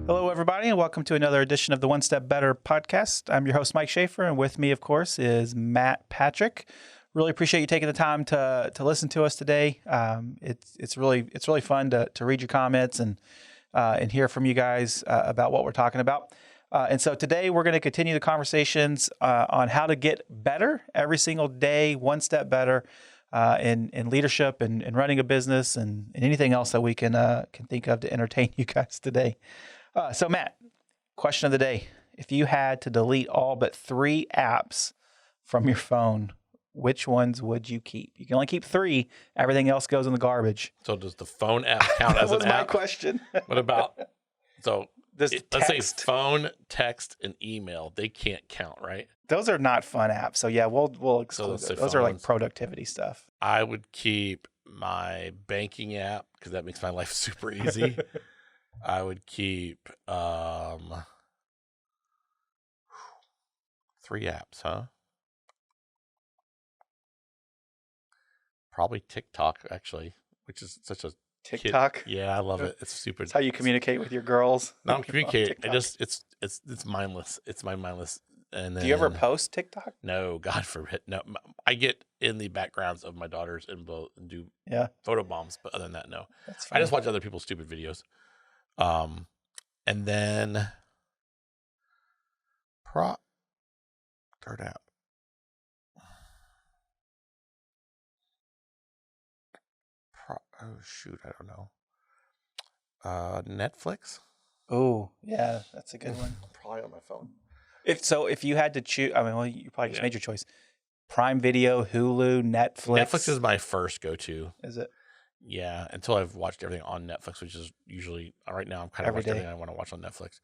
Hello, everybody, and welcome to another edition of the One Step Better podcast. I'm your host, Mike Schaefer, and with me, of course, is Matt Patrick. Really appreciate you taking the time to listen to us today. It's really fun to read your comments and hear from you guys about what we're talking about. And so today we're going to continue the conversations on how to get better every single day, one step better in leadership and running a business and anything else that we can think of to entertain you guys today. So Matt, question of the day. If you had to delete all but 3 apps from your phone, which ones would you keep? You can only keep 3. Everything else goes in the garbage. So does the phone app count as an app? That was my question. What about, let's say phone, text, and email. They can't count, right? Those are not fun apps. So yeah, we'll exclude those. Those are like productivity stuff. I would keep my banking app because that makes my life super easy. I would keep 3 apps, huh? Probably TikTok, actually, which is such a TikTok. Yeah, I love it. It's super. It's how you communicate with your girls. Not communicate. It's mindless. It's my mindless. And then, do you ever post TikTok? No, God forbid. No, I get in the backgrounds of my daughters and do photo bombs, but other than that, no. That's fine. I just watch other people's stupid videos. And then third app. Oh shoot, I don't know. Netflix. Oh yeah, that's a good one. Probably on my phone. If you had to choose, I mean, well, you probably just made your choice. Prime Video, Hulu, Netflix. Netflix is my first go-to. Is it? Yeah, until I've watched everything on Netflix, which is usually right now. I'm kind of watching everything I want to watch on Netflix.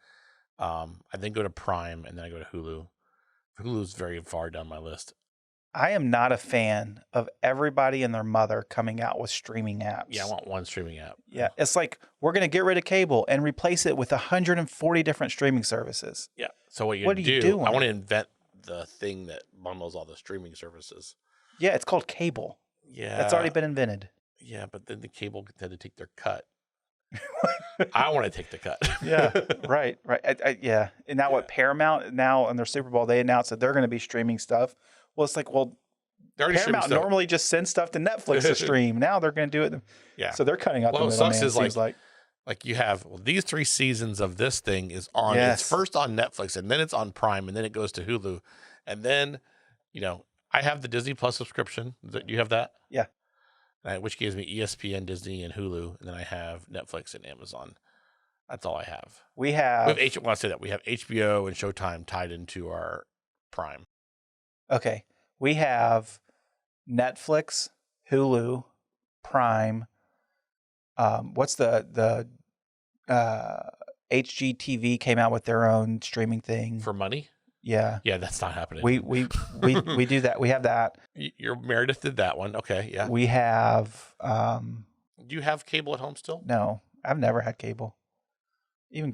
I then go to Prime, and then I go to Hulu. Hulu's very far down my list. I am not a fan of everybody and their mother coming out with streaming apps. Yeah, I want one streaming app. Yeah, it's like we're going to get rid of cable and replace it with 140 different streaming services. Yeah. So what are you doing? I want to invent the thing that bundles all the streaming services. Yeah, it's called cable. Yeah. That's already been invented. Yeah, but then the cable had to take their cut. I want to take the cut. Yeah, right. Yeah. And now what Paramount, now in their Super Bowl, they announced that they're going to be streaming stuff. Well, it's like, Paramount normally just sends stuff to Netflix to stream. Now they're going to do it. Yeah. So they're cutting out the middleman, it seems like. Like you have, these 3 seasons of this thing is on, it's first on Netflix, and then it's on Prime, and then it goes to Hulu. And then, I have the Disney Plus subscription. Do you have that? Yeah. Which gives me ESPN, Disney, and Hulu. And then I have Netflix and Amazon. That's all I have. We have we have HBO and Showtime tied into our Prime. Okay. We have Netflix, Hulu, Prime. What's the HGTV came out with their own streaming thing For money? Yeah. Yeah, that's not happening. We do that. We have that. Your Meredith did that one. Okay, yeah. We have Do you have cable at home still? No, I've never had cable. Even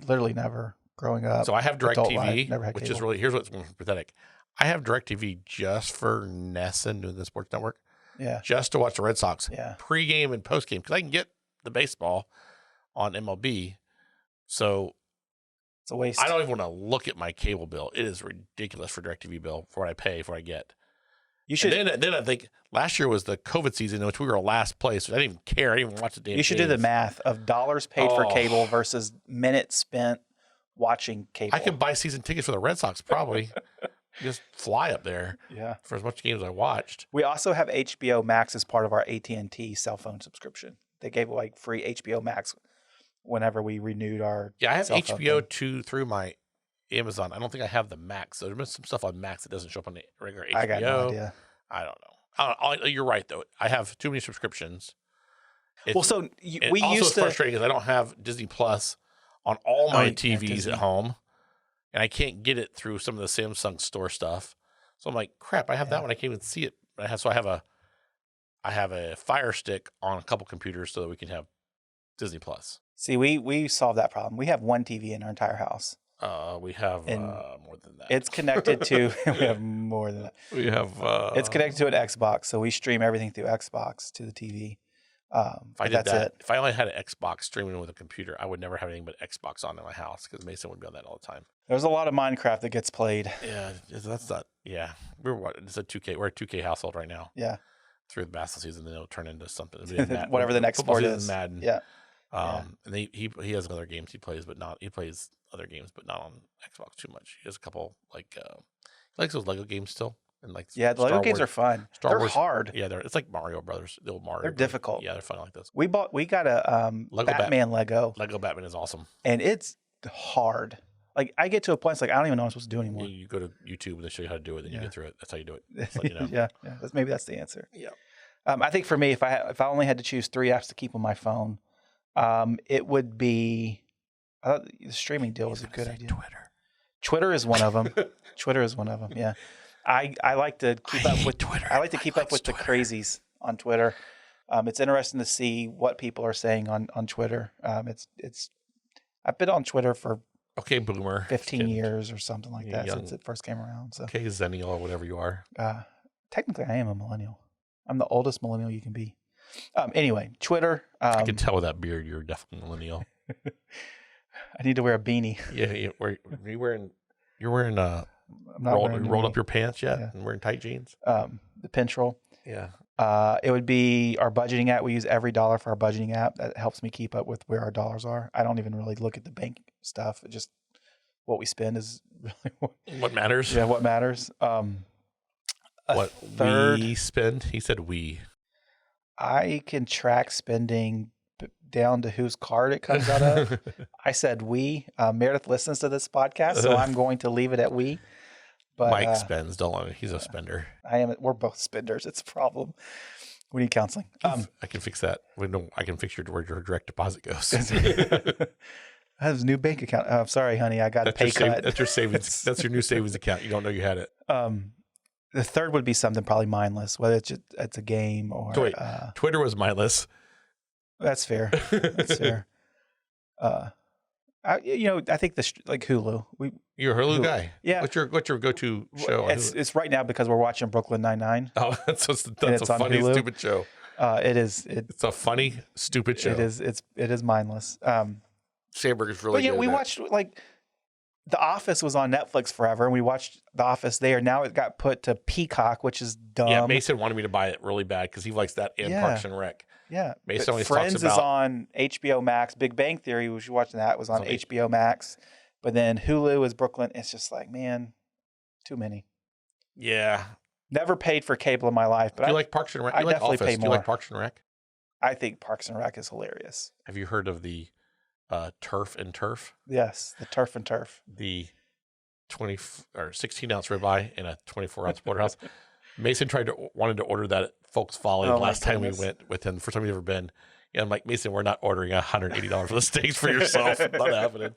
literally never growing up. So I have DirecTV, which cable. is really, here's what's pathetic. I have DirecTV just for NESN, doing the sports network. Yeah. Just to watch the Red Sox. Yeah. Pre-game and post-game. Because I can get the baseball on MLB. So it's a waste. I don't even want to look at my cable bill. It is ridiculous for DirecTV bill for what I pay, for what I get. You should. And then I think last year was the COVID season in which we were last place. So I didn't even care. I didn't even watch the damn You should games. do the math of dollars paid for cable versus minutes spent watching cable. I could buy season tickets for the Red Sox, probably. Just fly up there. Yeah. For as much games I watched. We also have HBO Max as part of our AT&T cell phone subscription. They gave free HBO Max whenever we renewed our. Yeah, I have HBO through my Amazon. I don't think I have the Max. So there's some stuff on Max that doesn't show up on the regular HBO. I got no idea. I don't know. You're right though. I have too many subscriptions. We used to. It's frustrating because I don't have Disney Plus on all my TVs at home, and I can't get it through some of the Samsung store stuff. So I'm like, crap, I have that one. I can't even see it. I have a Fire Stick on a couple computers so that we can have Disney Plus. See, we solved that problem. We have one TV in our entire house. We have more than that. It's connected to. We have more than that. We have. It's connected to an Xbox, so we stream everything through Xbox to the TV. If I did that's that, it. if I only had an Xbox streaming with a computer, I would never have anything but Xbox on in my house because Mason would be on that all the time. There's a lot of Minecraft that gets played. Yeah, that's not. Yeah, it's a 2K. We're a 2K household right now. Yeah. Through the basketball season, then it'll turn into something. Whatever the next sport is. Madden. Yeah. And he has other games he plays, but not other games, but not on Xbox too much. He has a couple he likes those Lego games still, and like the Lego games are fun. They're hard. Yeah, it's like Mario Brothers, the old Mario. They're difficult. Yeah, they're fun like those. We got a Batman Lego. Lego Batman is awesome, and it's hard. Like I get to a point, it's like I don't even know what I'm supposed to do anymore. You go to YouTube and they show you how to do it, then you get through it. That's how you do it. Just let you know. yeah. Maybe that's the answer. Yeah. I think for me, if I only had to choose 3 apps to keep on my phone, it would be. I thought the streaming deal was a good idea. Twitter is one of them. Twitter is one of them. Yeah, I like to keep up with Twitter. I like to keep up with the crazies on Twitter. It's interesting to see what people are saying on Twitter. It's I've been on Twitter for boomer 15 years or something like that since it first came around. So Zennial or whatever you are. Technically, I am a millennial. I'm the oldest millennial you can be. Anyway, Twitter. I can tell with that beard you're definitely a millennial. I need to wear a beanie. Yeah, you're wearing rolled up your pants yet and wearing tight jeans. The Pinterol. Yeah. It would be our budgeting app. We use every dollar for our budgeting app. That helps me keep up with where our dollars are. I don't even really look at the bank stuff. It just what we spend is really what matters. Yeah, what matters. What we spend? He said we. I can track spending down to whose card it comes out of. I said we. Meredith listens to this podcast, so I'm going to leave it at we. But Mike spends. Don't let me. He's a spender. We're both spenders. It's a problem. We need counseling. I can fix that. I can fix where your direct deposit goes. I have a new bank account. Oh, sorry, honey. I got a pay cut. That's your savings. That's your new savings account. You don't know you had it. The third would be something probably mindless, whether it's a game or. So wait, Twitter was mindless. That's fair. That's fair. I think like Hulu. You're a Hulu guy. Yeah. What's your go-to show? It's right now because we're watching Brooklyn Nine-Nine. Oh, that's a funny, Hulu. stupid show. It is. It's a funny, stupid show. It is. It is mindless. Sandberg is really. But yeah, we watched The Office was on Netflix forever, and we watched The Office there. Now it got put to Peacock, which is dumb. Yeah, Mason wanted me to buy it really bad because he likes that and Parks and Rec. Yeah, Mason always Friends talks about is on HBO Max. Big Bang Theory, we were watching that, was on HBO Max. But then Hulu is Brooklyn. It's just like, man, too many. Yeah. Never paid for cable in my life. But Do you like Parks and Rec? I definitely pay more. Do you like Parks and Rec? I think Parks and Rec is hilarious. Have you heard of the Turf and Turf? Yes, the Turf and Turf. The 16-ounce ribeye in a 24-ounce porterhouse. Mason wanted to order that at Folks Folly last time we went with him. First time we've ever been. And I'm like, Mason, we're not ordering $180 for the steaks for yourself. Not happening.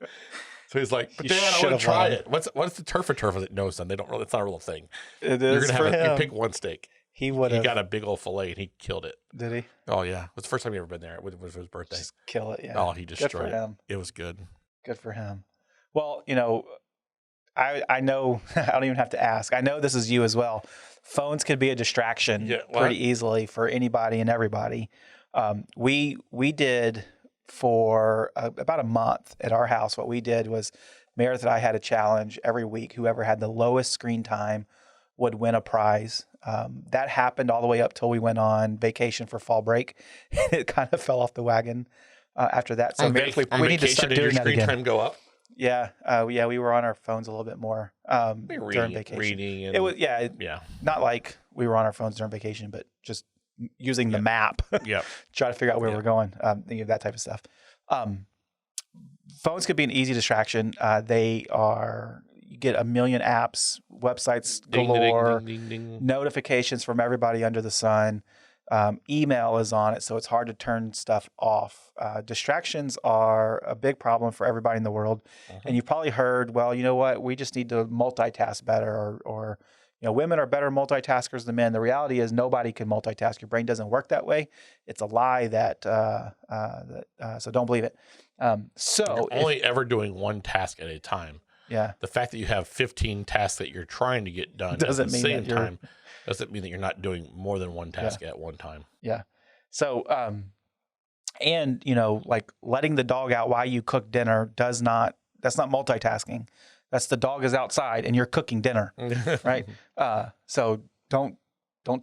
So he's like, but Dad, I want to try it. What's the Turf and Turf? I was like, no, son, they don't really. It's not a real thing. It is for him. You pick one steak. He got a big old fillet and he killed it. Did he? Oh yeah, it was the first time he ever been there. It was his birthday. Just kill it, yeah. Oh, he destroyed good for him. It was good. Good for him. Well, I know. I don't even have to ask. I know this is you as well. Phones can be a distraction pretty easily for anybody and everybody. We did for about a month at our house. What we did was Meredith and I had a challenge every week. Whoever had the lowest screen time would win a prize. That happened all the way up till we went on vacation for fall break. It kind of fell off the wagon after that. So we need to start doing that again. Screen time go up? Yeah, we were on our phones a little bit more during vacation. Reading and, it was not like we were on our phones during vacation, but just using the map. Try to figure out where we're going. That type of stuff. Phones could be an easy distraction. You get a million apps, websites galore, ding. notifications from everybody under the sun. Email is on it, so it's hard to turn stuff off. Distractions are a big problem for everybody in the world. And you've probably heard, well, you know what? We just need to multitask better, or women are better multitaskers than men. The reality is nobody can multitask. Your brain doesn't work that way. It's a lie so don't believe it. You're only ever doing one task at a time. Yeah. The fact that you have 15 tasks that you're trying to get done doesn't mean same time doesn't mean that you're not doing more than one task at one time. Yeah. So And, like letting the dog out while you cook dinner that's not multitasking. That's the dog is outside and you're cooking dinner, right? So don't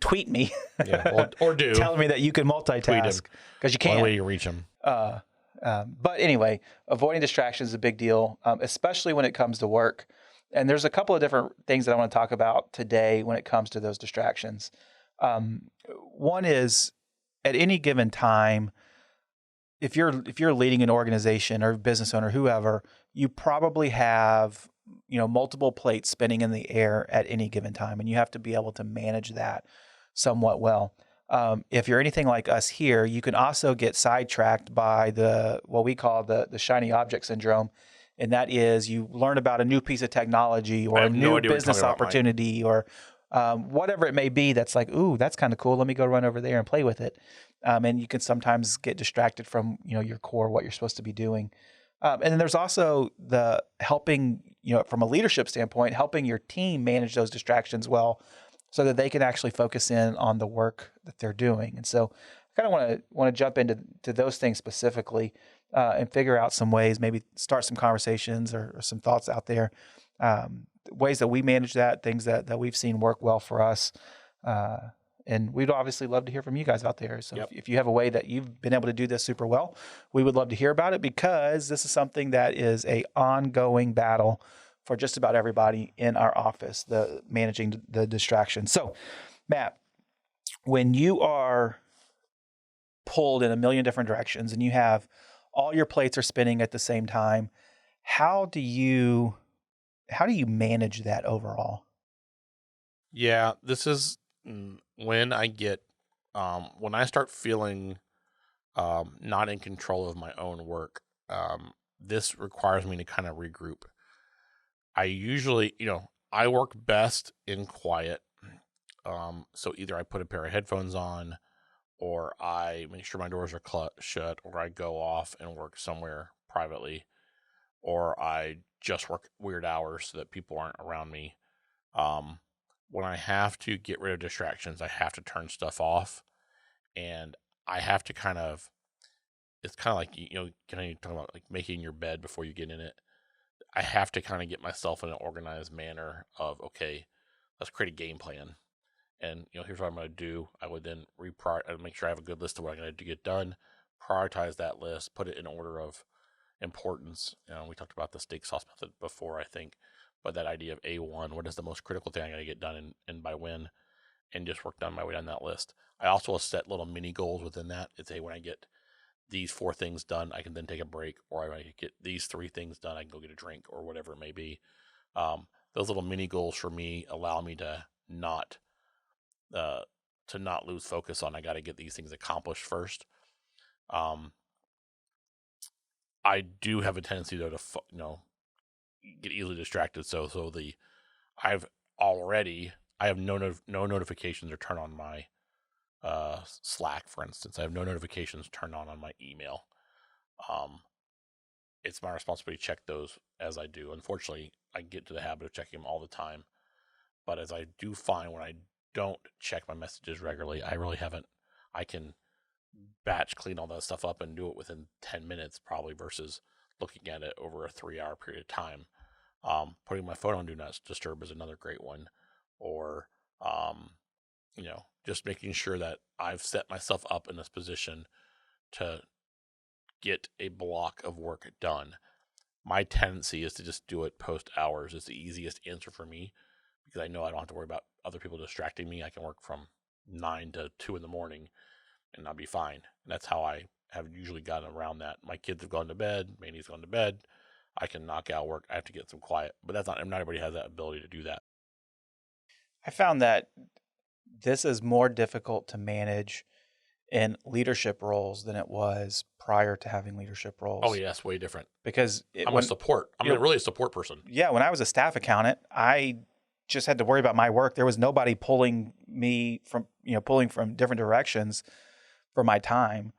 tweet me. Yeah, or do. Telling me that you can multitask because you can't. One way you reach them. But anyway, avoiding distractions is a big deal, especially when it comes to work. And there's a couple of different things that I want to talk about today when it comes to those distractions. One is at any given time, if you're leading an organization or business owner, whoever, you probably have multiple plates spinning in the air at any given time, and you have to be able to manage that somewhat well. If you're anything like us here, you can also get sidetracked by what we call the shiny object syndrome, and that is you learn about a new piece of technology or a new business opportunity or whatever it may be. That's like, ooh, that's kind of cool. Let me go run over there and play with it. And you can sometimes get distracted from your core, what you're supposed to be doing. And then there's also the helping, from a leadership standpoint, helping your team manage those distractions well, so that they can actually focus in on the work that they're doing. And so I kind of want to jump into those things specifically and figure out some ways, maybe start some conversations or some thoughts out there, ways that we manage that, things that we've seen work well for us. And we'd obviously love to hear from you guys out there. So if you have a way that you've been able to do this super well, we would love to hear about it, because this is something that is a ongoing battle for just about everybody in our office, the managing the distractions. So, Matt, when you are pulled in a million different directions and you have all your plates are spinning at the same time, how do you manage that overall? Yeah, this is when I get when I start feeling not in control of my own work. This requires me to kind of regroup. I usually, I work best in quiet. So either I put a pair of headphones on, or I make sure my doors are shut, or I go off and work somewhere privately, or I just work weird hours so that people aren't around me. When I have to get rid of distractions, I have to turn stuff off, and I have to it's kind of like, kind of talking about like making your bed before you get in it. I have to kind of get myself in an organized manner of, okay, let's create a game plan. And, here's what I'm going to do. I would then make sure I have a good list of what I'm going to get done, prioritize that list, put it in order of importance. We talked about the steak sauce method before, I think, but that idea of A1, what is the most critical thing I got to get done and by when, and just work down my way down that list. I also will set little mini goals within that. It's, hey, when I get these 4 things done, I can then take a break, or when I get these 3 things done, I can go get a drink or whatever it may be. Those little mini goals for me allow me to not lose focus on, I got to get these things accomplished first. I do have a tendency though to get easily distracted. So I have no notifications or turn on my Slack, for instance. I have no notifications turned on my email. It's my responsibility to check those as I do. Unfortunately, I get to the habit of checking them all the time. But as I do find, when I don't check my messages regularly, I can batch clean all that stuff up and do it within 10 minutes probably, versus looking at it over a 3-hour period of time. Putting my phone on Do Not Disturb is another great one. Or, just making sure that I've set myself up in this position to get a block of work done. My tendency is to just do it post hours. It's the easiest answer for me, because I know I don't have to worry about other people distracting me. I can work from 9 to 2 in the morning and I'll be fine. And that's how I have usually gotten around that. My kids have gone to bed. Mandy's gone to bed. I can knock out work. I have to get some quiet, but not everybody has that ability to do that. I found that this is more difficult to manage in leadership roles than it was prior to having leadership roles. Oh, yes, way different. Because I'm really a support person. Yeah, when I was a staff accountant, I just had to worry about my work. There was nobody pulling me from different directions for my time.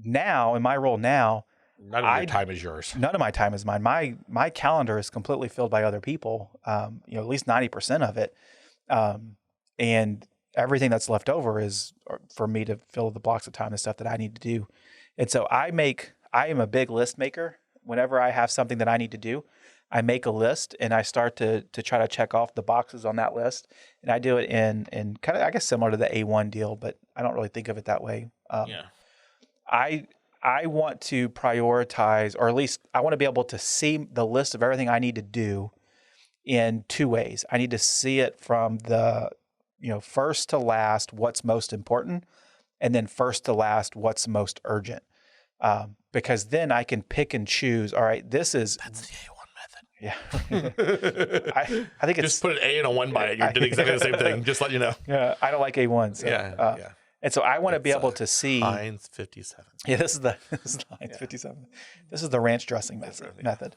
Now, in my role now, none of your time is yours. None of my time is mine. My calendar is completely filled by other people. At least 90% of it, and everything that's left over is for me to fill the blocks of time, the stuff that I need to do. And so I am a big list maker. Whenever I have something that I need to do, I make a list and I start to try to check off the boxes on that list. And I do it in kind of, I guess, similar to the A1 deal, but I don't really think of it that way. Yeah. I want to prioritize, or at least I want to be able to see the list of everything I need to do in two ways. I need to see it from the, first to last, what's most important, and then first to last, what's most urgent. Because then I can pick and choose. All right, That's the A1 method. Yeah. I think it's just put an A and a 1 by it. You did exactly the same thing. Just let you know. Yeah, I don't like A1. So, Yeah. And so I want to be able to see. Heinz 57. Yeah, this is the Heinz 57. This is the ranch dressing method.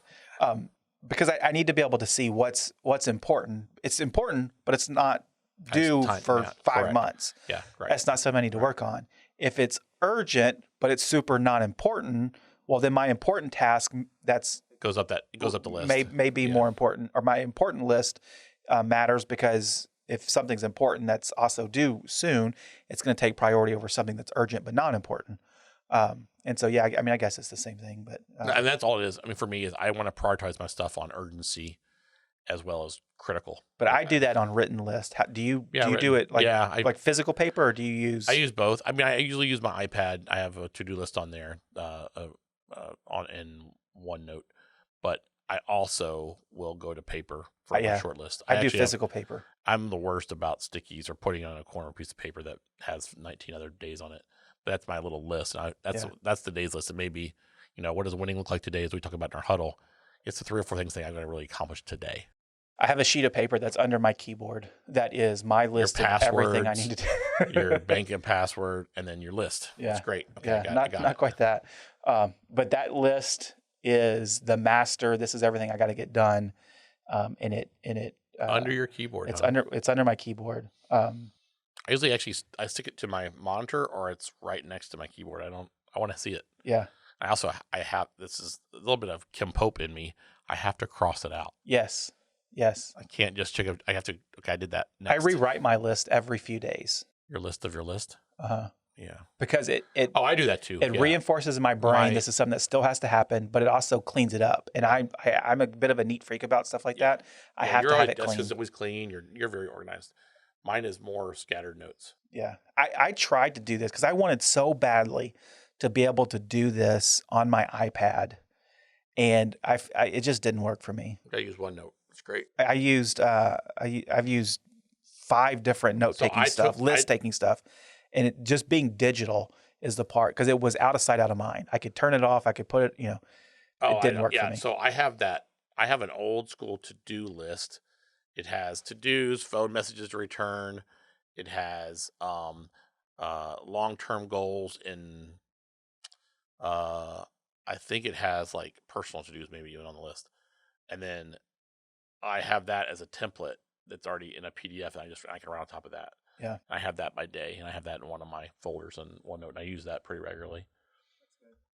Because I need to be able to see what's important. It's important, but it's not due for 5 months. Yeah, right. That's not something I need to work on. If it's urgent, but it's super not important, well, then my important task goes up the list. May be more important, or my important list matters because if something's important that's also due soon, it's going to take priority over something that's urgent but not important. And so, yeah, I mean, I guess it's the same thing, but and that's all it is. I mean, for me, is I want to prioritize my stuff on urgency as well as critical. But I do that on written list. Do you do it like physical paper, or do you use? I use both. I mean, I usually use my iPad. I have a to-do list on there, in OneNote, but I also will go to paper for my short list. I do physical paper. I'm the worst about stickies or putting it on a corner piece of paper that has 19 other days on it. But that's my little list. And that's the days list. And maybe, what does winning look like today as we talk about in our huddle? It's the 3 or 4 things that I'm going to really accomplish today. I have a sheet of paper that's under my keyboard. That is my list of everything I need to do. Your bank and password, and then your list. Yeah. That's great. Okay, yeah, not quite that. But that list is the master. This is everything I got to get done. Under your keyboard. It's under my keyboard. I usually I stick it to my monitor, or it's right next to my keyboard. I want to see it. Yeah. I have, this is a little bit of Kim Pope in me. I have to cross it out. Yes. I can't just check it. I have to, okay, I did that next. I rewrite my list every few days. Your list of your list? Uh-huh. Yeah. Because I do that too. It reinforces in my brain this is something that still has to happen, but it also cleans it up. And I'm a bit of a neat freak about stuff like that. I have to have it clean. It's always clean. You're very organized. Mine is more scattered notes. Yeah. I tried to do this because I wanted so badly to be able to do this on my iPad. And it just didn't work for me. I use OneNote. It's great. I've used 5 different note-taking list-taking stuff. And it just being digital is the part, because it was out of sight, out of mind. I could turn it off. I could put it, it didn't work for me. So I have that. I have an old school to-do list. It has to-dos, phone messages to return. It has long-term goals in, I think it has like personal to-dos maybe even on the list. And then I have that as a template that's already in a PDF, and I can run on top of that. Yeah. I have that by day, and I have that in one of my folders in OneNote, and I use that pretty regularly.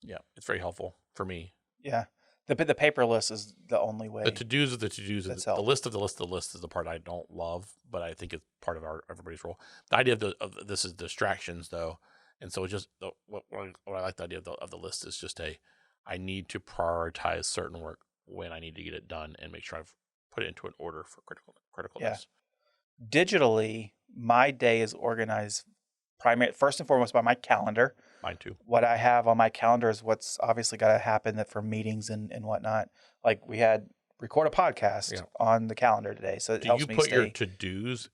Yeah, it's very helpful for me. Yeah. The paper list is the only way. The to-dos of the to-dos. The list of the list of the list is the part I don't love, but I think it's part of everybody's role. The idea of this is distractions, though. And so it's just what I like the idea of the list is just I need to prioritize certain work when I need to get it done and make sure I've put it into an order for criticalness. Yeah. Digitally, my day is organized first and foremost by my calendar. Mine too. What I have on my calendar is what's obviously got to happen for meetings and whatnot. Like we had record a podcast on the calendar today, so it helps me stay. Do you put your to-dos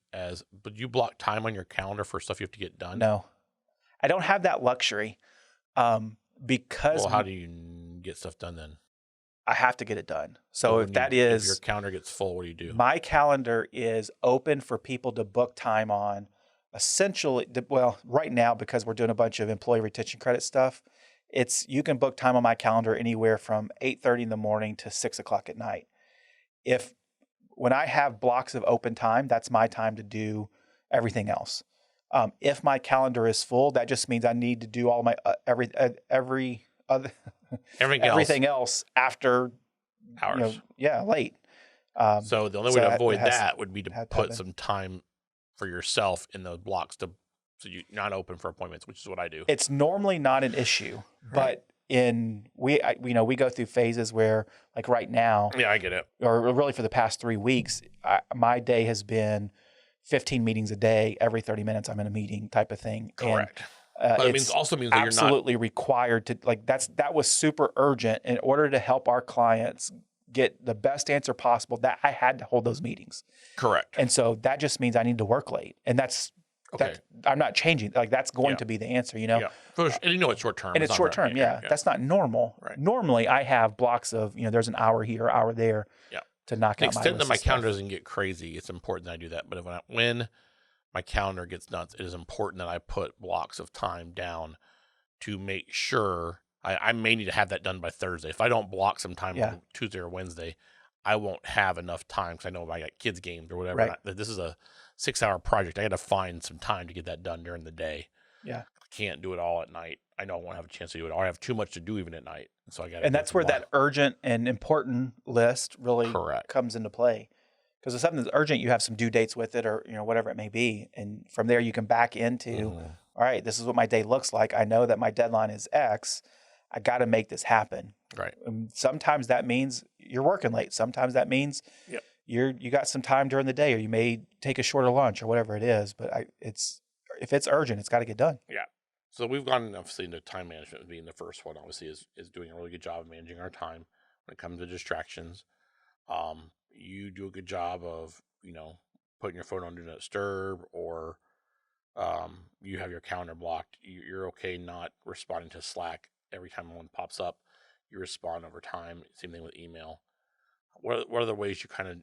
but you block time on your calendar for stuff you have to get done? No, I don't have that luxury because. Well, how do you get stuff done then? I have to get it done. So if your calendar gets full, what do? My calendar is open for people to book time on. Essentially, right now, because we're doing a bunch of employee retention credit stuff, you can book time on my calendar anywhere from 8:30 in the morning to 6 o'clock at night. When I have blocks of open time, that's my time to do everything else. If my calendar is full, that just means I need to do all my everything else after hours. Late. So the only way to avoid that would be to put some time for yourself in those blocks to So you're not open for appointments, which is what I do. It's normally not an issue, but we go through phases where, like right now, Yeah, I get it. or really for the past 3 weeks, my day has been 15 meetings a day. Every 30 minutes, I'm in a meeting type of thing. Correct. And, but it also means that absolutely required to that was super urgent in order to help our clients get the best answer possible. That I had to hold those meetings. Correct. And so that just means I need to work late, and I'm not changing. Like that's going to be the answer, Yeah. And it's short term. And it's short term. Yeah. That's not normal. Right. Normally I have blocks of, there's an hour here, hour there to knock out my list. To the extent that my calendar doesn't get crazy, it's important that I do that. But when my calendar gets nuts, it is important that I put blocks of time down to make sure I may need to have that done by Thursday. If I don't block some time on Tuesday or Wednesday, I won't have enough time because I know I got kids games or whatever. Right. This is a 6-hour project. I got to find some time to get that done during the day. Yeah. I can't do it all at night. I know I won't have a chance to do it, or I have too much to do even at night. So I got. And that's where that urgent and important list really comes into play. Because if something's urgent, you have some due dates with it, or whatever it may be, and from there you can back into, all right, this is what my day looks like. I know that my deadline is X. I got to make this happen. Right. And sometimes that means you're working late. Sometimes that means you got some time during the day, or you may take a shorter lunch or whatever it is. But if it's urgent, it's got to get done. Yeah. So we've gone obviously into time management being the first one. Obviously, is doing a really good job of managing our time when it comes to distractions. You do a good job of putting your phone on Do Not Disturb, or you have your calendar blocked. You're okay not responding to Slack every time one pops up. You respond over time. Same thing with email. What are the ways you kind of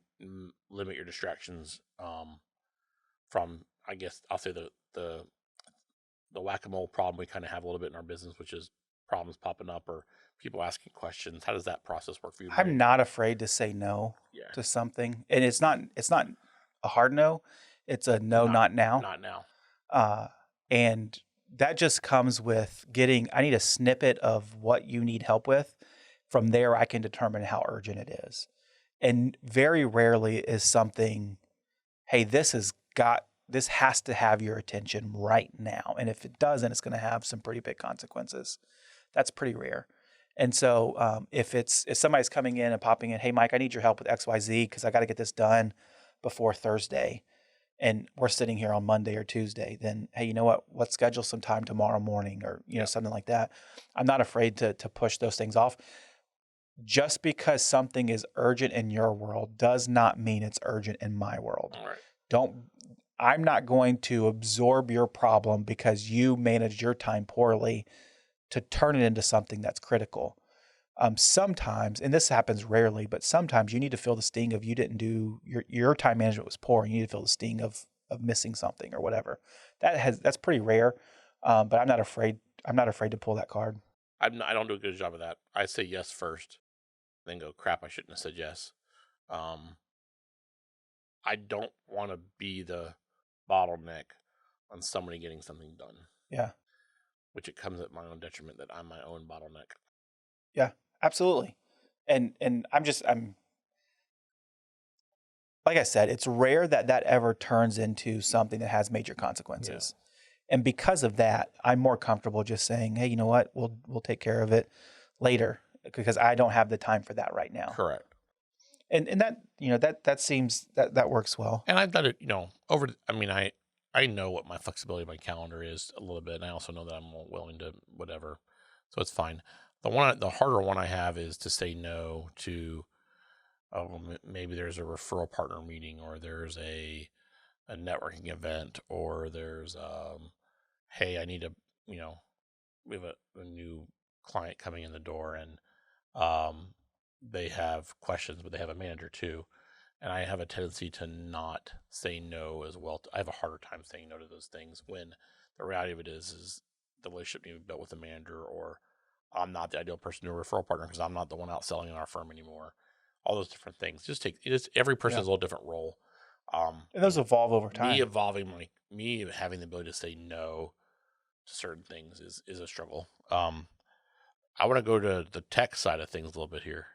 limit your distractions from, I guess I'll say the whack-a-mole problem we kind of have a little bit in our business, which is problems popping up or people asking questions. How does that process work for you? I'm not afraid to say no to something, and it's not a hard no. It's a no, not now. Not now. And that just comes with I need a snippet of what you need help with. From there, I can determine how urgent it is. And very rarely is something, hey, this has to have your attention right now. And if it doesn't, it's going to have some pretty big consequences. That's pretty rare. And so if somebody's coming in and popping in, hey, Mike, I need your help with XYZ because I got to get this done before Thursday, and we're sitting here on Monday or Tuesday, then, hey, you know what? Let's schedule some time tomorrow morning, or something like that. I'm not afraid to push those things off. Just because something is urgent in your world does not mean it's urgent in my world. All right. I'm not going to absorb your problem because you managed your time poorly to turn it into something that's critical. Sometimes, and this happens rarely, but sometimes you need to feel the sting of you didn't do your time management was poor, and you need to feel the sting of missing something or whatever. That's pretty rare, but I'm not afraid to pull that card. I don't do a good job of that. I say yes first, then go, crap, I shouldn't have said yes. I don't want to be the bottleneck on somebody getting something done. Yeah. Which it comes at my own detriment that I'm my own bottleneck. Yeah, absolutely. And I'm like I said, it's rare that ever turns into something that has major consequences. Yeah. And because of that, I'm more comfortable just saying, hey, you know what? We'll take care of it later because I don't have the time for that right now. Correct. And that that seems that works well. And I've done it, I know what my flexibility of my calendar is a little bit, and I also know that I'm willing to whatever. So it's fine. The harder one I have is to say no to maybe there's a referral partner meeting, or there's a networking event, or there's hey, I need we have a new client coming in the door, and they have questions, but they have a manager too. And I have a tendency to not say no as well. I have a harder time saying no to those things when the reality of it is the relationship needs to be built with the manager, or I'm not the ideal person to a referral partner because I'm not the one out selling in our firm anymore. All those different things. Every person has a little different role. And those evolve over time. Me having the ability to say no to certain things is a struggle. I want to go to the tech side of things a little bit here.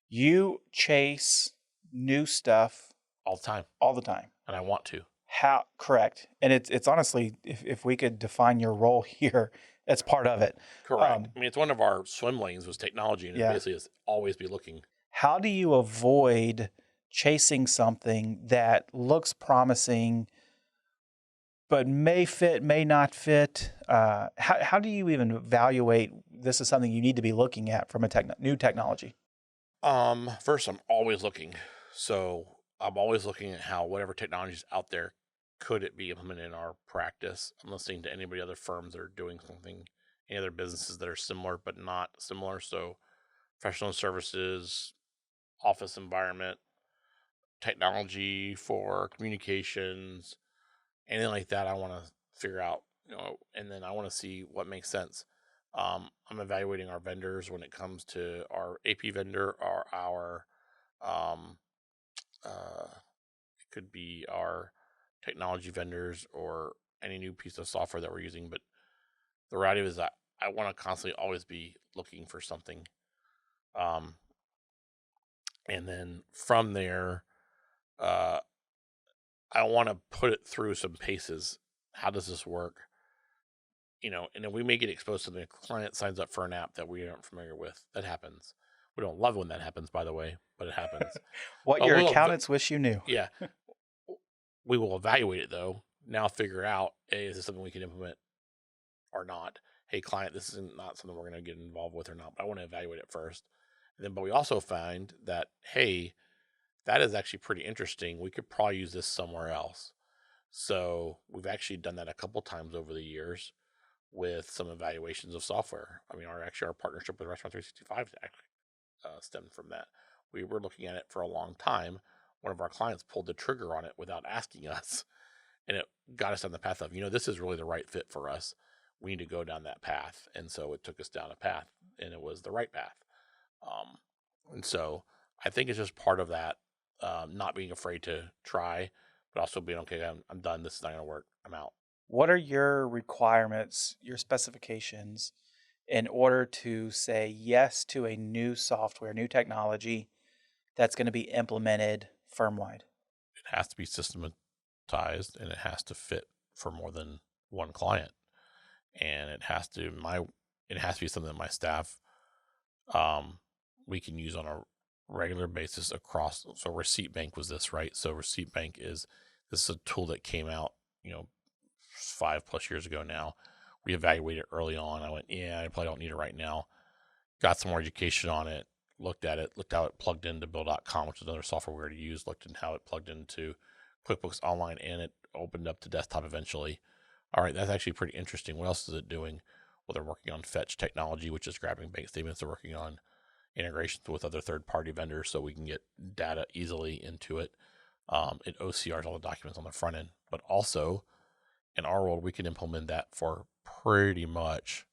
You chase new stuff all the time. All the time. And I want to. How correct. And it's honestly, if we could define your role here, it's part of it. Correct. I mean, it's one of our swim lanes was technology, and it Yeah. basically is always be looking. How do you avoid chasing something that looks promising, but may fit, may not fit? How do you even evaluate this is something you need to be looking at from a new technology? First, I'm always looking. So I'm always looking at how whatever technology is out there, could it be implemented in our practice? I'm listening to anybody other firms that are doing something, any other businesses that are similar but not similar. So professional services, office environment, technology for communications, anything like that. I want to figure out, and then I want to see what makes sense. I'm evaluating our vendors when it comes to our AP vendor or our, it could be our technology vendors or any new piece of software that we're using. But the reality is that I want to constantly always be looking for something. And then from there, uh, I want to put it through some paces. How does this work? And then we may get exposed to the client signs up for an app that we aren't familiar with. That happens. We don't love when that happens, by the way, but it happens. What your accountants wish you knew. Yeah. We will evaluate it though. Now figure out, hey, is this something we can implement or not? Hey, client, this is not something we're going to get involved with or not, but I want to evaluate it first. And then, but we also find that, hey, that is actually pretty interesting. We could probably use this somewhere else. So we've actually done that a couple times over the years with some evaluations of software. I mean, our partnership with Restaurant 365 actually stemmed from that. We were looking at it for a long time. One of our clients pulled the trigger on it without asking us, and it got us down the path of, this is really the right fit for us. We need to go down that path. And so it took us down a path, and it was the right path. And so I think it's just part of that, not being afraid to try, but also being, okay, I'm done. This is not going to work. I'm out. What are your requirements, your specifications in order to say yes to a new software, new technology that's going to be implemented firm-wide? It has to be systematized, and it has to fit for more than one client. And it has to be something that my staff, we can use on a regular basis across. So Receipt Bank was this, right? So Receipt Bank this is a tool that came out, 5+ years ago now. We evaluated it early on. I went, I probably don't need it right now. Got some more education on it, looked at it, looked how it plugged into Bill.com, which is another software we already use, looked at how it plugged into QuickBooks Online, and it opened up to desktop eventually. All right, that's actually pretty interesting. What else is it doing? Well, they're working on Fetch technology, which is grabbing bank statements. They're working on integrations with other third-party vendors so we can get data easily into it. It OCRs all the documents on the front end. But also, in our world, we can implement that for pretty much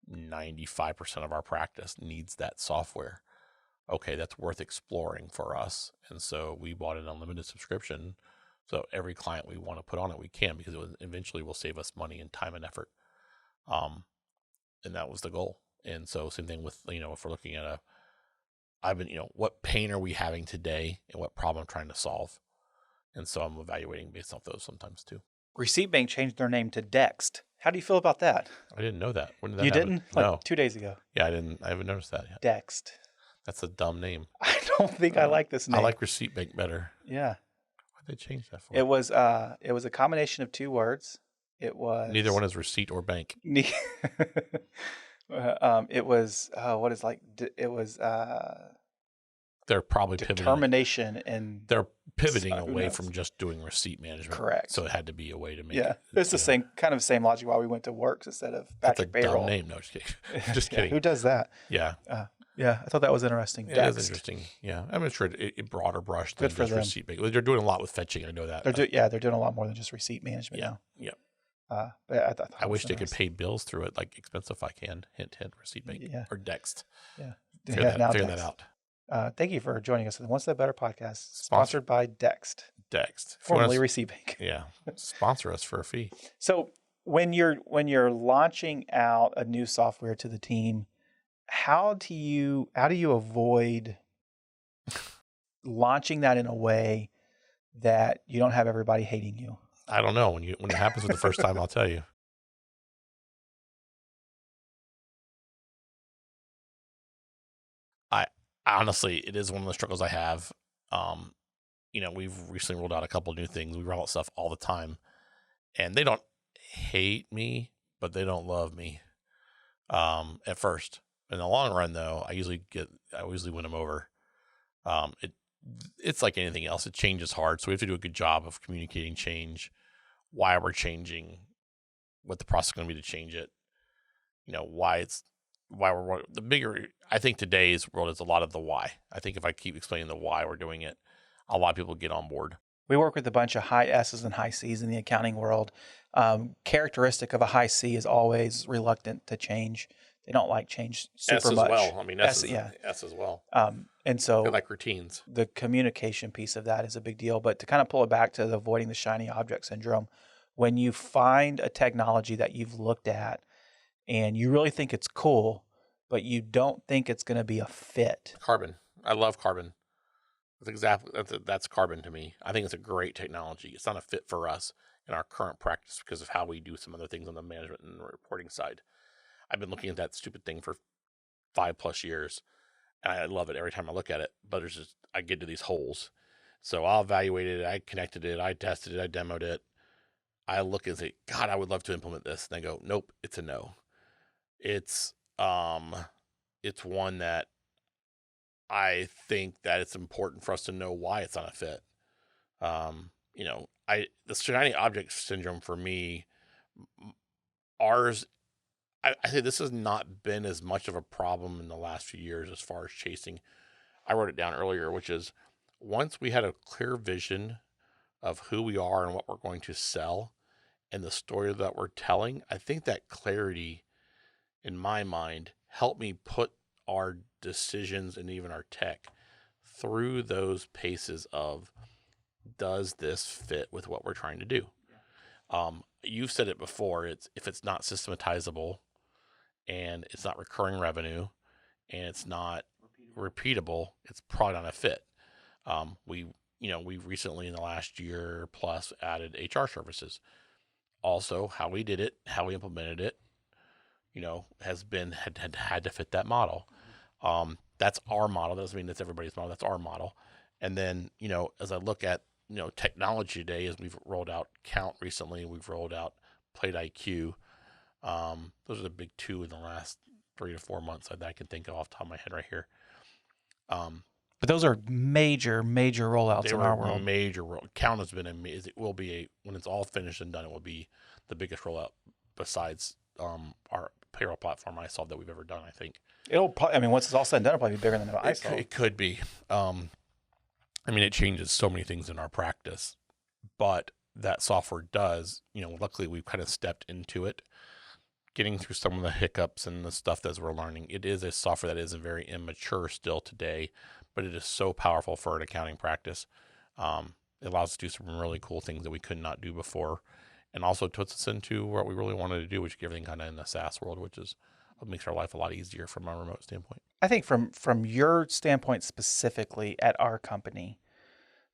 95% of our practice needs that software. Okay, that's worth exploring for us. And so we bought an unlimited subscription. So every client we want to put on it, we can, because it eventually will save us money and time and effort. And that was the goal. And so same thing with, if we're looking at what pain are we having today and what problem I'm trying to solve? And so I'm evaluating based off those sometimes too. Receipt Bank changed their name to Dext. How do you feel about that? I didn't know that. When did that You happen? didn't? No. 2 days ago. Yeah, I haven't noticed that yet. Dext. That's a dumb name. I don't think I like this name. I like Receipt Bank better. Yeah. Why'd they change that for? It was a combination of 2 words. It was neither one is receipt or bank. It was what is it was they're probably determination and they're pivoting away from just doing receipt management. Correct. So it had to be a way to make it's the same kind of same logic why we went to Works instead of Patrick Payroll. Dumb name. No, just kidding. Just kidding. Who does that? Yeah. I thought that was interesting. It is interesting. Yeah, I'm sure it broader brush than just receipt bank. They're doing a lot with fetching. I know that. They're doing a lot more than just receipt management now. Yeah. But I wish they could pay bills through it, like Expensify can. Hint, hint. Receipt bank or Dext. Yeah. Figure that out. Thank you for joining us on the One Step Better podcast, sponsored by Dext. Formerly Receipt Bank. Yeah. Sponsor us for a fee. So when you're launching out a new software to the team, how do you avoid launching that in a way that you don't have everybody hating you? I don't know. When it happens for the first time, I'll tell you. I honestly, it is one of the struggles I have. We've recently rolled out a couple of new things. We roll out stuff all the time, and they don't hate me, but they don't love me. At first, in the long run, though, I usually win them over. It's like anything else. It changes hard, so we have to do a good job of communicating change, why we're changing, what the process is going to be to change it. Why we're the bigger. I think today's world is a lot of the why. I think if I keep explaining the why we're doing it, a lot of people get on board. We work with a bunch of high S's and high C's in the accounting world. Characteristic of a high C is always reluctant to change. They don't like change super much. S as well. I mean, S as well. And so they like routines. The communication piece of that is a big deal. But to kind of pull it back to the avoiding the shiny object syndrome, when you find a technology that you've looked at and you really think it's cool, but you don't think it's going to be a fit. Carbon. I love Carbon. That's Carbon to me. I think it's a great technology. It's not a fit for us in our current practice because of how we do some other things on the management and reporting side. I've been looking at that stupid thing for 5+ years, and I love it every time I look at it. But I get to these holes, so I'll evaluate it. I connected it. I tested it. I demoed it. I look and say, God, I would love to implement this. And I go, nope, it's a no. It's one that I think that it's important for us to know why it's not a fit. The shiny object syndrome for me, I think this has not been as much of a problem in the last few years as far as chasing. I wrote it down earlier, which is once we had a clear vision of who we are and what we're going to sell and the story that we're telling, I think that clarity in my mind helped me put our decisions and even our tech through those paces of, does this fit with what we're trying to do? You've said it before. If it's not systematizable and it's not recurring revenue and it's not repeatable, it's probably not a fit. We recently in the last year plus added HR services. Also, how we did it, how we implemented it, has been had to fit that model. That's our model. That doesn't mean that's everybody's model. That's our model. And then, as I look at, technology today, as we've rolled out Count recently, we've rolled out Plate IQ. Those are the big two in the last 3 to 4 months that I can think of off the top of my head right here. But those are major rollouts in our world. Major roll. Count has been amazing. It will be when it's all finished and done, it will be the biggest rollout besides our payroll platform I saw that we've ever done. I think It'll probably, once it's all said and done, it'll probably be bigger than I saw. It could be. It changes so many things in our practice, but that software does, luckily we've kind of stepped into it, getting through some of the hiccups and the stuff that we're learning. It is a software that is very immature still today, but it is so powerful for an accounting practice. It allows us to do some really cool things that we could not do before, and also puts us into what we really wanted to do, which is get everything kind of in the SaaS world, which is what makes our life a lot easier from a remote standpoint. I think from your standpoint specifically at our company,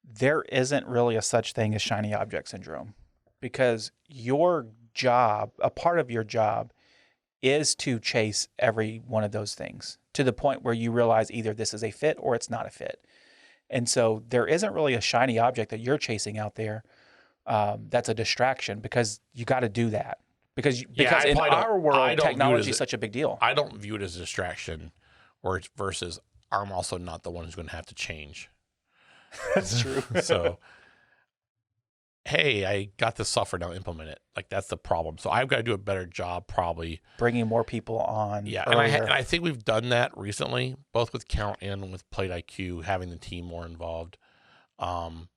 there isn't really a such thing as shiny object syndrome, because your job, a part of your job, is to chase every one of those things to the point where you realize either this is a fit or it's not a fit. And so there isn't really a shiny object that you're chasing out there that's a distraction, because you got to do that. Because in our world, technology is such a big deal. I don't view it as a distraction, versus I'm also not the one who's going to have to change. That's true. So, hey, I got this software, now implement it. Like, that's the problem. So I've got to do a better job probably. Bringing more people on. Yeah, and I think we've done that recently, both with Count and with Plate IQ, having the team more involved. Plate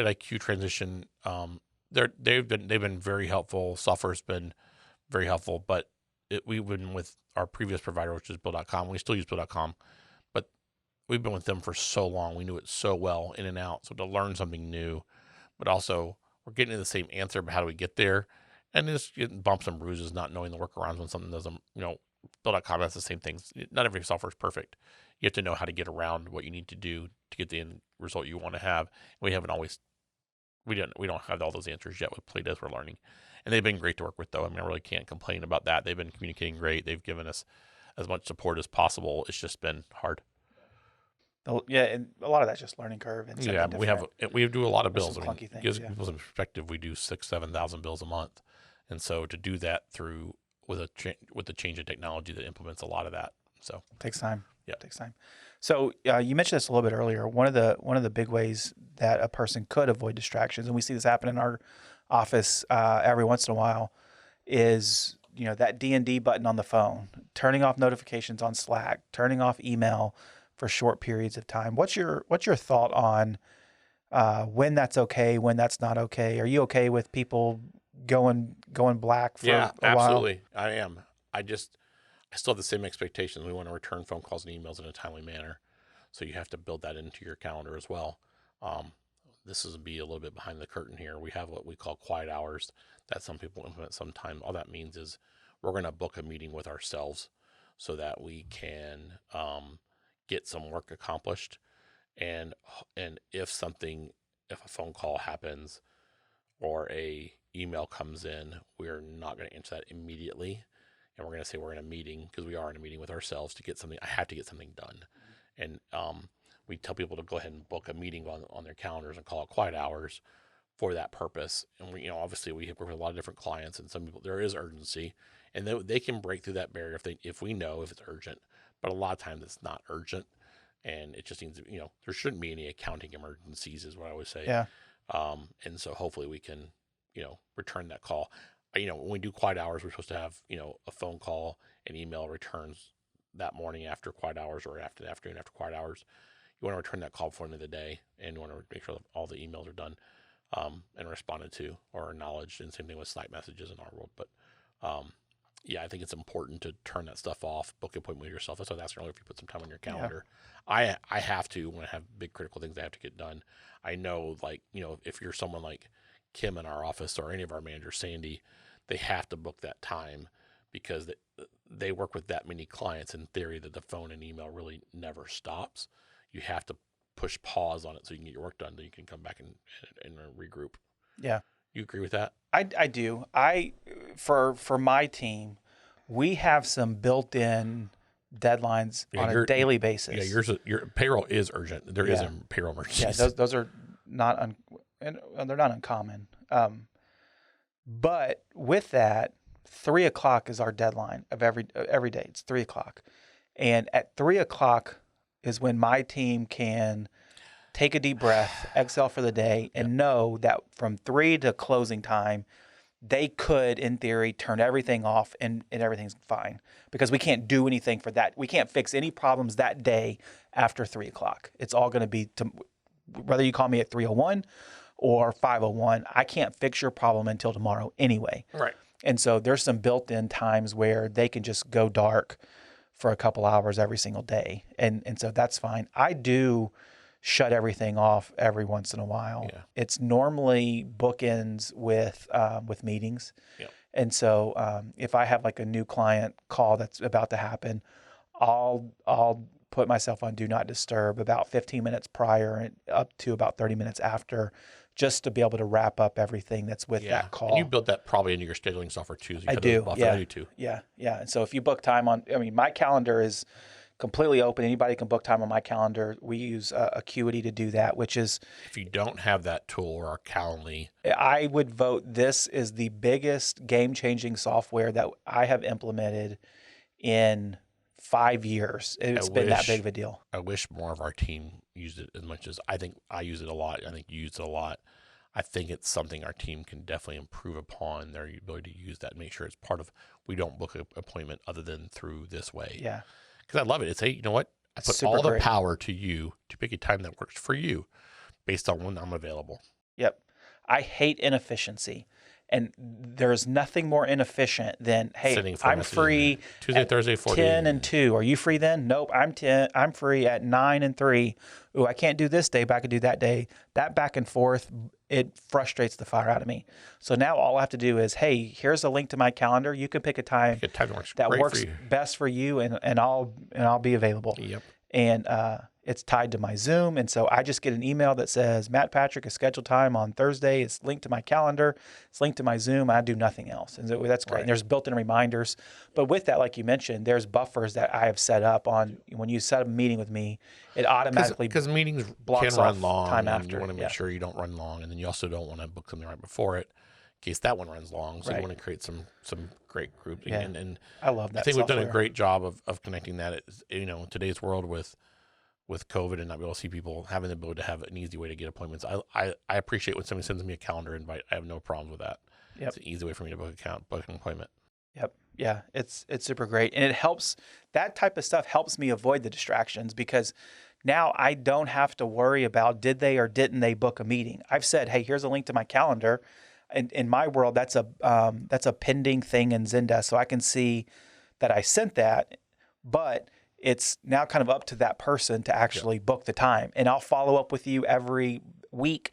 IQ transition, they've been very helpful. Software's been very helpful, but we've been with our previous provider, which is Bill.com. We still use Bill.com, but we've been with them for so long. We knew it so well in and out. So to learn something new, but also we're getting to the same answer, but how do we get there? And just getting bumps and bruises, not knowing the workarounds when something doesn't, Bill.com has the same things. Not every software is perfect. You have to know how to get around what you need to do to get the end result you want to have. We don't have all those answers yet with Playdesk. We're learning, and they've been great to work with, though. I mean, I really can't complain about that. They've been communicating great. They've given us as much support as possible. It's just been hard. Yeah, and a lot of that's just learning curve. And yeah, we do a lot of bills. I mean, gives people some perspective. We do 6,000-7,000 bills a month, and so to do that through with the change in technology that implements a lot of that, so it takes time. Yeah, it takes time. So you mentioned this a little bit earlier. One of the big ways that a person could avoid distractions, and we see this happen in our office every once in a while, is that D&D button on the phone, turning off notifications on Slack, turning off email for short periods of time. What's your thought on when that's okay, when that's not okay? Are you okay with people going black for a while? Yeah, absolutely. I am. I still have the same expectations. We want to return phone calls and emails in a timely manner. So you have to build that into your calendar as well. This is be a little bit behind the curtain here. We have what we call quiet hours that some people implement sometime. All that means is we're going to book a meeting with ourselves so that we can get some work accomplished. And if a phone call happens or a email comes in, we're not going to answer that immediately. And we're going to say we're in a meeting, because we are in a meeting with ourselves to get something. I have to get something done. And we tell people to go ahead and book a meeting on their calendars and call it quiet hours for that purpose. And we, obviously we work with a lot of different clients, and some people, there is urgency, and they can break through that barrier if we know if it's urgent. But a lot of times it's not urgent, and it just needs to, there shouldn't be any accounting emergencies, is what I always say. Yeah. And so hopefully we can, return that call. When we do quiet hours, we're supposed to have, a phone call and email returns that morning after quiet hours, or after the afternoon after quiet hours. You want to return that call before the end of the day, and you want to make sure that all the emails are done and responded to or acknowledged. And same thing with Slack messages in our world. But yeah, I think it's important to turn that stuff off, book an appointment with yourself. That's what I was asking earlier, if you put some time on your calendar. Yeah. I have to, when I have big critical things I have to get done. I know, if you're someone like Kim in our office or any of our managers, Sandy, they have to book that time, because they work with that many clients. In theory, that the phone and email really never stops. You have to push pause on it so you can get your work done. Then you can come back and regroup. Yeah. You agree with that? I do. For my team, we have some built-in deadlines on a daily basis. Yeah, your payroll is urgent. There is a payroll emergency. Yeah, those are not and they're not uncommon. But with that, 3:00 is our deadline of every day. It's 3:00, and at 3:00 is when my team can take a deep breath, exhale for the day, and know that from 3 to closing time, they could, in theory, turn everything off and everything's fine, because we can't do anything for that. We can't fix any problems that day after 3:00. It's all going to be, whether you call me at 3:01 or 5:01, I can't fix your problem until tomorrow anyway. Right. And so there's some built-in times where they can just go dark for a couple hours every single day. And so that's fine. I do shut everything off every once in a while. Yeah. It's normally bookends with meetings. Yep. And so if I have like a new client call that's about to happen, I'll put myself on do not disturb about 15 minutes prior and up to about 30 minutes after, just to be able to wrap up everything that's with that call. And you build that probably into your scheduling software too. So I do. Yeah. I do too. Yeah. And so if you book time my calendar is completely open. Anybody can book time on my calendar. We use Acuity to do that, which is... If you don't have that tool or Calendly... I would vote this is the biggest game-changing software that I have implemented in 5 years. It's been that big of a deal. I wish more of our team used it as much as I think I use it a lot. I think you use it a lot. I think it's something our team can definitely improve upon, their ability to use that and make sure it's part of... We don't book an appointment other than through this way. Yeah. Because I love it. It's, hey, you know what? I put all the power to you to pick a time that works for you based on when I'm available. Yep. I hate inefficiency. And there's nothing more inefficient than, hey, I'm free Tuesday, Thursday, 10 and 2. Are you free then? Nope, I'm free at 9 and 3. Ooh, I can't do this day, but I can do that day. That back and forth it frustrates the fire out of me. So now all I have to do is, hey, here's a link to my calendar. You can pick a time that works best for you, and I'll be available. Yep. And it's tied to my Zoom. And so I just get an email that says, Matt Patrick is scheduled time on Thursday. It's linked to my calendar. It's linked to my Zoom. I do nothing else. And so that's great. Right. And there's built-in reminders. But with that, like you mentioned, there's buffers that I have set up on when you set up a meeting with me, it automatically because meetings blocks can run off long. time and after. you want to make sure you don't run long, and then you also don't want to book something right before it in case that one runs long. So you want to create some great group. Yeah. And I love that. I think software. we've done a great job of connecting that. In today's world with COVID and not be able to see people, having the ability to have an easy way to get appointments. I appreciate when somebody sends me a calendar invite. I have no problems with that. Yep. It's an easy way for me to book an appointment. Yep. Yeah. It's super great. And it helps, that type of stuff helps me avoid the distractions, because now I don't have to worry about did they or didn't they book a meeting. I've said, hey, here's a link to my calendar. And in my world, that's a pending thing in Zendesk. So I can see that I sent that, but it's now kind of up to that person to actually book the time. And I'll follow up with you every week.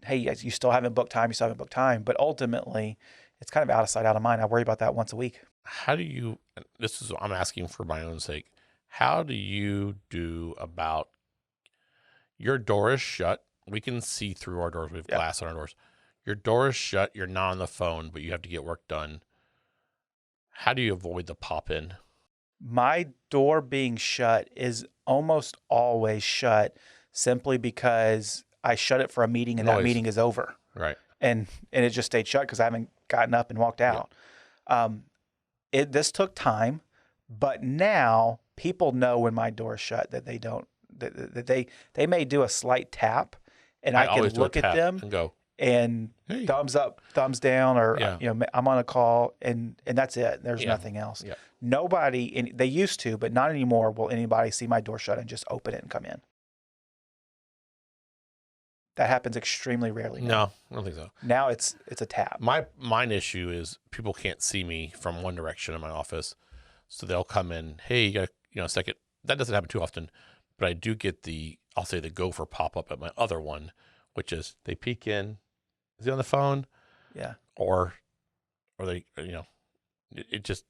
Hey, you still haven't booked time. You still haven't booked time. But ultimately, it's kind of out of sight, out of mind. I worry about that once a week. How do you, I'm asking for my own sake, how do you do about your door is shut? We can see through our doors. We have glass on our doors. Your door is shut. You're not on the phone, but you have to get work done. How do you avoid the pop-in? My door being shut is almost always shut simply because I shut it for a meeting and that meeting is over. Right. And it just stayed shut because I haven't gotten up and walked out. This took time, but now people know when my door is shut that they don't, that they may do a slight tap, and I can look at them and go, and thumbs up, thumbs down, or I'm on a call, and that's it. There's nothing else. Yeah. Nobody, they used to, but not anymore, will anybody see my door shut and just open it and come in. That happens extremely rarely now. No, I don't think so. Now it's a tap. Mine issue is people can't see me from one direction in my office, so they'll come in. Hey, you got a second? That doesn't happen too often, but I do get I'll say the gopher pop up at my other one, which is they peek in. Is he on the phone? Yeah. Or they, it just,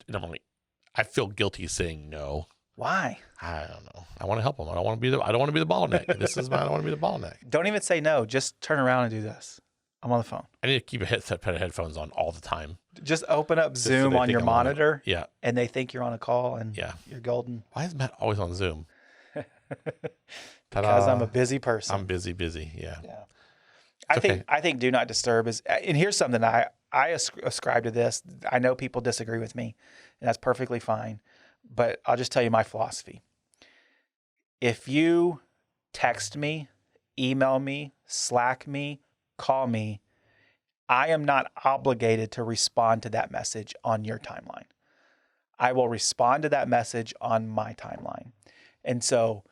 I feel guilty saying no. Why? I don't know. I want to help them. I don't want to be the bottleneck. I don't want to be the bottleneck. Don't even say no. Just turn around and do this. I'm on the phone. I need to keep a headset of headphones on all the time. Just open up Zoom on your monitor. Yeah. And they think you're on a call and you're golden. Why is Matt always on Zoom? Because I'm a busy person. I'm busy. Yeah. I think do not disturb is, and here's something I ascribe to this. I know people disagree with me, and that's perfectly fine, but I'll just tell you my philosophy. If you text me, email me, Slack me, call me, I am not obligated to respond to that message on your timeline. I will respond to that message on my timeline. And so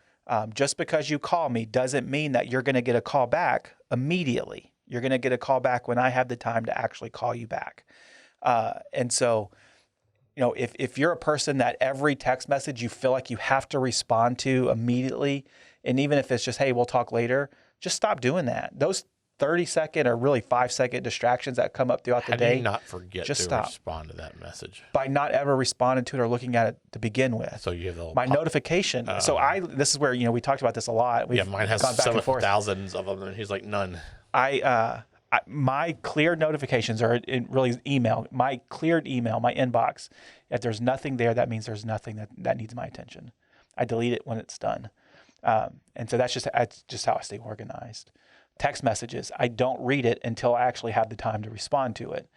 just because you call me doesn't mean that you're going to get a call back immediately. You're going to get a call back when I have the time to actually call you back. And so, if you're a person that every text message you feel like you have to respond to immediately, and even if it's just, hey, we'll talk later, just stop doing that. Those 30-second or really 5-second distractions that come up throughout the day. How do you not forget to respond to that message? By not ever responding to it or looking at it to begin with. So you have the my notification. This is where, we talked about this a lot. Mine has thousands of them, and he's like, none. My cleared notifications are really email. My cleared email, my inbox. If there's nothing there, that means there's nothing that needs my attention. I delete it when it's done. And so that's just how I stay organized. Text messages, I don't read it until I actually have the time to respond to it.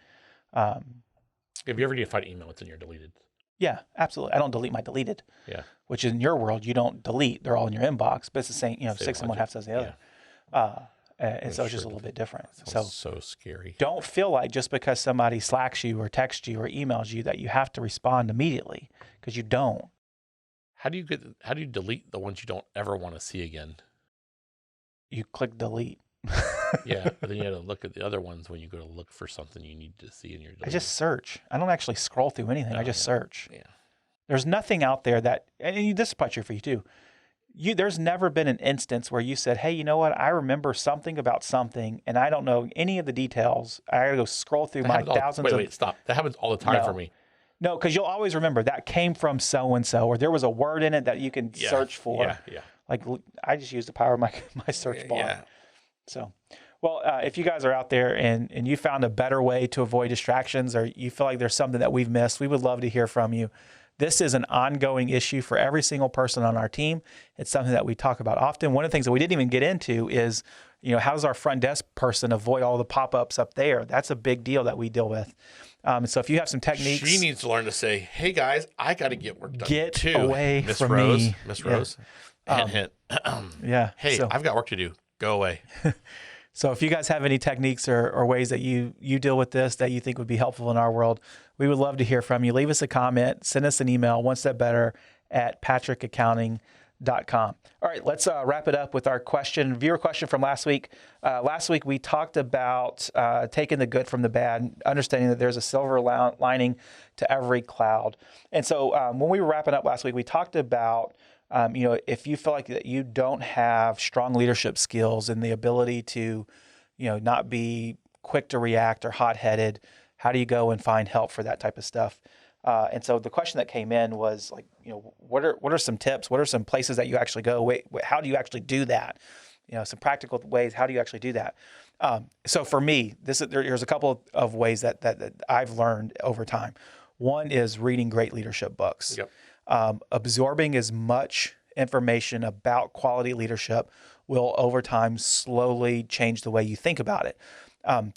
If you ever need to find email, it's in your deleted. Yeah, absolutely. I don't delete my deleted. Yeah. Which in your world, you don't delete. They're all in your inbox, but it's the same, six in one, half dozen the other. And so it's just a little bit different. So scary. Don't feel like just because somebody Slacks you or texts you or emails you that you have to respond immediately, because you don't. How do you delete the ones you don't ever want to see again? You click delete. Yeah, but then you have to look at the other ones when you go to look for something you need to see in your delete. I just search. I don't actually scroll through anything. I just search. Yeah. There's nothing out there that, and this is probably true for you too. there's never been an instance where you said, hey, you know what? I remember something about something and I don't know any of the details. I got to go scroll through my thousands of. Wait, stop. That happens all the time for me. No, because you'll always remember that came from so-and-so, or there was a word in it that you can search for. Yeah. Like I just use the power of my search bar. Yeah. So, well, if you guys are out there and you found a better way to avoid distractions, or you feel like there's something that we've missed, we would love to hear from you. This is an ongoing issue for every single person on our team. It's something that we talk about often. One of the things that we didn't even get into is, how does our front desk person avoid all the pop-ups up there? That's a big deal that we deal with. So if you have some techniques, she needs to learn to say, "Hey guys, I got to get work done. Get too. away Miss from Rose, me, Miss Rose." Hint. Yeah. Hey, I've got work to do. Go away. So if you guys have any techniques or ways that you deal with this that you think would be helpful in our world, we would love to hear from you. Leave us a comment, send us an email, onestepbetter@patrickaccounting.com. All right, let's wrap it up with our viewer question from last week. Last week we talked about taking the good from the bad, understanding that there's a silver lining to every cloud. And so when we were wrapping up last week, we talked about if you feel like that you don't have strong leadership skills and the ability to, not be quick to react or hot-headed, how do you go and find help for that type of stuff? And so the question that came in was like, what are some tips? What are some places that you actually go? Wait, how do you actually do that? Some practical ways. How do you actually do that? So for me, there's a couple of ways that I've learned over time. One is reading great leadership books. Yep. Absorbing as much information about quality leadership will over time slowly change the way you think about it.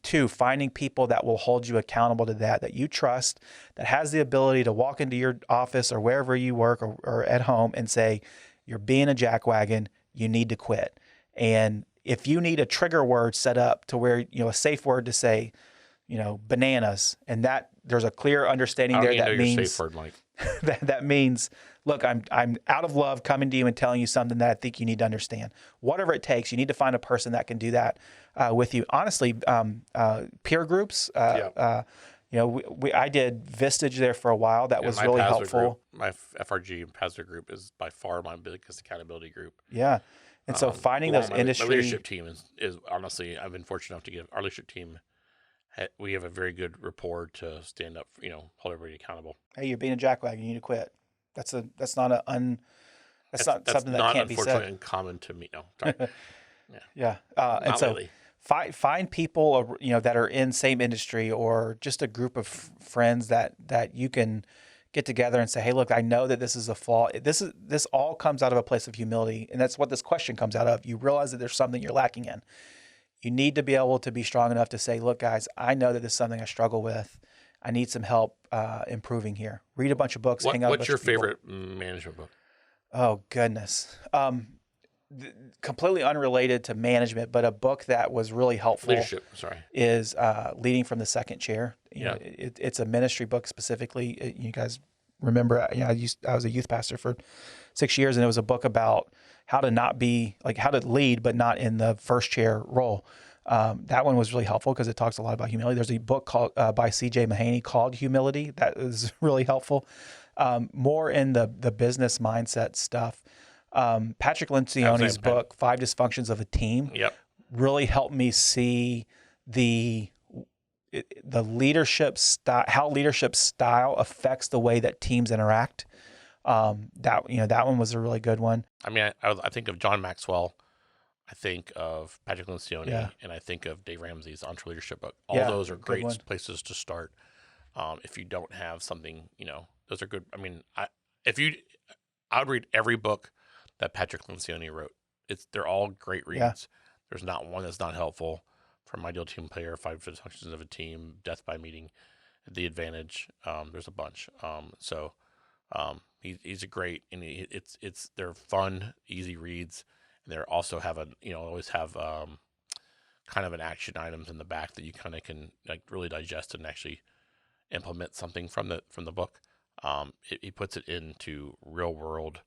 Two, finding people that will hold you accountable to that you trust, that has the ability to walk into your office or wherever you work or at home and say, you're being a jackwagon, you need to quit. And if you need a trigger word set up to where, a safe word to say, bananas, and that there's a clear understanding there that means safe word, Mike. that means, look, I'm out of love coming to you and telling you something that I think you need to understand. Whatever it takes, you need to find a person that can do that with you. Honestly, peer groups. I did Vistage there for a while. That was really helpful. Group, my FRG and PASDA group is by far my biggest accountability group. Yeah. And so finding those industry... My leadership team is honestly, I've been fortunate enough to give our leadership team, we have a very good rapport to stand up, hold everybody accountable. Hey, you're being a jackwagon, you need to quit. That's not something that can't be said. That's not unfortunately uncommon to me. No, sorry. Yeah. And so really. Find people, that are in same industry or just a group of friends that you can get together and say, hey, look, I know that this is a flaw. This all comes out of a place of humility. And that's what this question comes out of. You realize that there's something you're lacking in. You need to be able to be strong enough to say, look, guys, I know that this is something I struggle with. I need some help improving here. Read a bunch of books. Hang out with a bunch of people. What's your favorite management book? Oh, goodness. Completely unrelated to management, but a book that was really helpful. Leadership, is Leading from the Second Chair. It's a ministry book specifically. You guys remember, I was a youth pastor for 6 years, and it was a book about how to lead, but not in the first chair role. That one was really helpful because it talks a lot about humility. There's a book called by C.J. Mahaney called Humility that is really helpful. More in the business mindset stuff. Patrick Lencioni's book, 5 Dysfunctions of a Team, really helped me see the leadership style, how leadership style affects the way that teams interact. That one was a really good one. I mean, I think of John Maxwell, I think of Patrick Lencioni, and I think of Dave Ramsey's EntreLeadership book. All those are great places to start. If you don't have something, those are good. I mean, I would read every book that Patrick Lencioni wrote. They're all great reads. Yeah. There's not one that's not helpful. From Ideal Team Player, 5 Dysfunctions of a Team, Death by Meeting, The Advantage. There's a bunch. He's a great, and they're fun, easy reads, and they also have always have kind of an action items in the back that you kind of can really digest and actually implement something from the book. He puts it into real world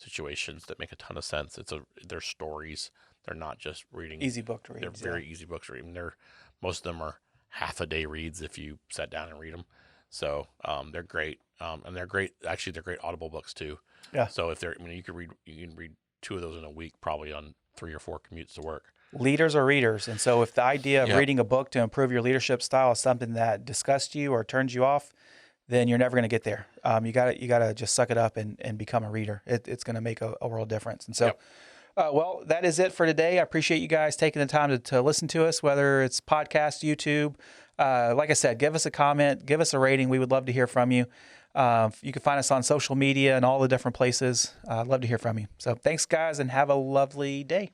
situations that make a ton of sense. They're stories. They're not just reading. Easy book to read. They're very easy books to read. Most of them are half a day reads if you sat down and read them. So they're great, and they're great. Actually, they're great Audible books too. Yeah. So if you can read 2 of those in a week, probably on 3 or 4 commutes to work. Leaders are readers. And so if the idea of reading a book to improve your leadership style is something that disgusts you or turns you off, then you're never going to get there. You gotta just suck it up and become a reader. It's going to make a world difference. And so, well, that is it for today. I appreciate you guys taking the time to listen to us, whether it's podcast, YouTube. Like I said, give us a comment, give us a rating. We would love to hear from you. You can find us on social media and all the different places. I'd love to hear from you. So thanks, guys, and have a lovely day.